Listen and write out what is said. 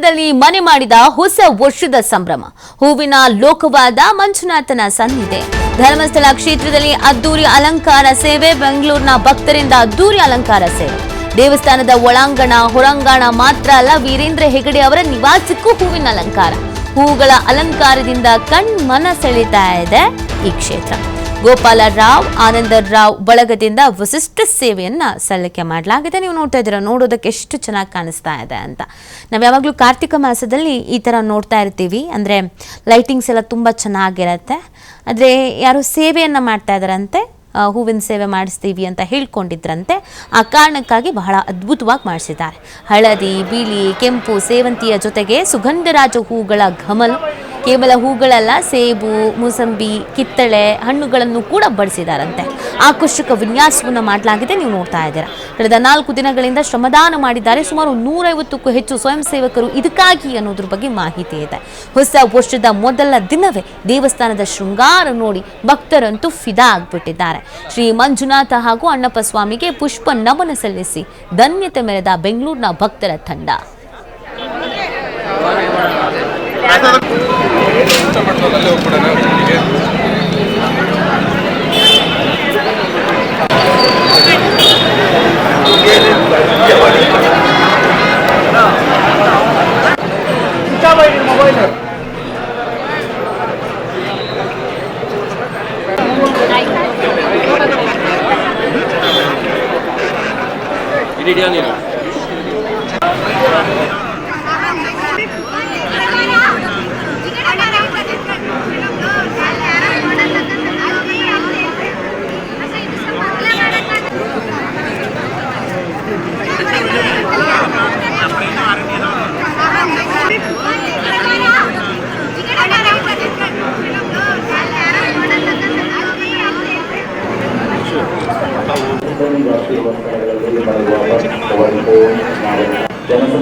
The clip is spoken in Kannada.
ಕ್ಷೇತ್ರದಲ್ಲಿ ಮನೆ ಮಾಡಿದ ಹೊಸ ವರ್ಷದ ಸಂಭ್ರಮ. ಹೂವಿನ ಲೋಕವಾದ ಮಂಜುನಾಥನ ಸನ್ನಿಧಿ. ಧರ್ಮಸ್ಥಳ ಕ್ಷೇತ್ರದಲ್ಲಿ ಅದ್ದೂರಿ ಅಲಂಕಾರ ಸೇವೆ. ಬೆಂಗಳೂರಿನ ಭಕ್ತರಿಂದ ಅದ್ದೂರಿ ಅಲಂಕಾರ ಸೇವೆ. ದೇವಸ್ಥಾನದ ಒಳಾಂಗಣ ಹೊರಾಂಗಣ ಮಾತ್ರ ಅಲ್ಲ, ವೀರೇಂದ್ರ ಹೆಗಡೆ ಅವರ ನಿವಾಸಕ್ಕೂ ಹೂವಿನ ಅಲಂಕಾರ. ಹೂಗಳ ಅಲಂಕಾರದಿಂದ ಕಣ್ಮನ ಸೆಳೀತಾ ಇದೆ ಈ ಕ್ಷೇತ್ರ. ಗೋಪಾಲ ರಾವ್ ಆನಂದ ರಾವ್ ಬಳಗದಿಂದ ವಿಶಿಷ್ಟ ಸೇವೆಯನ್ನ ಸಲ್ಲಿಕೆ ಮಾಡಲಾಗಿದೆ. ನೀವು ನೋಡ್ತಾ ಇದ್ದೀರಾ, ನೋಡೋದಕ್ಕೆ ಎಷ್ಟು ಚೆನ್ನಾಗಿ ಕಾಣಿಸ್ತಾ ಇದೆ ಅಂತ. ನಾವು ಯಾವಾಗಲೂ ಕಾರ್ತಿಕ ಮಾಸದಲ್ಲಿ ಈ ಥರ ನೋಡ್ತಾ ಇರ್ತೀವಿ. ಅಂದರೆ ಲೈಟಿಂಗ್ಸ್ ಎಲ್ಲ ತುಂಬ ಚೆನ್ನಾಗಿರುತ್ತೆ. ಆದರೆ ಯಾರು ಸೇವೆಯನ್ನು ಮಾಡ್ತಾ ಇದ್ದಾರಂತೆ, ಹೂವಿನ ಸೇವೆ ಮಾಡಿಸ್ತೀವಿ ಅಂತ ಹೇಳ್ಕೊಂಡಿದ್ರಂತೆ. ಆ ಕಾರಣಕ್ಕಾಗಿ ಬಹಳ ಅದ್ಭುತವಾಗಿ ಮಾಡಿಸಿದ್ದಾರೆ. ಹಳದಿ, ಬಿಳಿ, ಕೆಂಪು ಸೇವಂತಿಯ ಜೊತೆಗೆ ಸುಗಂಧರಾಜ ಹೂಗಳ ಘಮಲು. ಕೇವಲ ಹೂಗಳಲ್ಲ, ಸೇಬು, ಮೂಸಂಬಿ, ಕಿತ್ತಳೆ ಹಣ್ಣುಗಳನ್ನು ಕೂಡ ಬಳಸಿದಾರಂತೆ. ಆಕರ್ಷಕ ವಿನ್ಯಾಸವನ್ನು ಮಾಡಲಾಗಿದೆ. ನೀವು ನೋಡ್ತಾ ಇದ್ದೀರಾ. ಕಳೆದ 4 ದಿನಗಳಿಂದ ಶ್ರಮದಾನ ಮಾಡಿದ್ದಾರೆ. ಸುಮಾರು 150ಕ್ಕೂ ಹೆಚ್ಚು ಸ್ವಯಂ ಸೇವಕರು ಇದಕ್ಕಾಗಿ ಅನ್ನೋದ್ರ ಬಗ್ಗೆ ಮಾಹಿತಿ ಇದೆ. ಹೊಸ ವರ್ಷದ ಮೊದಲ ದಿನವೇ ದೇವಸ್ಥಾನದ ಶೃಂಗಾರ ನೋಡಿ ಭಕ್ತರಂತೂ ಫಿದಾ ಆಗ್ಬಿಟ್ಟಿದ್ದಾರೆ. ಶ್ರೀ ಮಂಜುನಾಥ ಹಾಗೂ ಅಣ್ಣಪ್ಪ ಸ್ವಾಮಿಗೆ ಪುಷ್ಪ ನಮನ ಸಲ್ಲಿಸಿ ಧನ್ಯತೆ ಮೆರೆದ ಬೆಂಗಳೂರಿನ ಭಕ್ತರ ತಂಡ.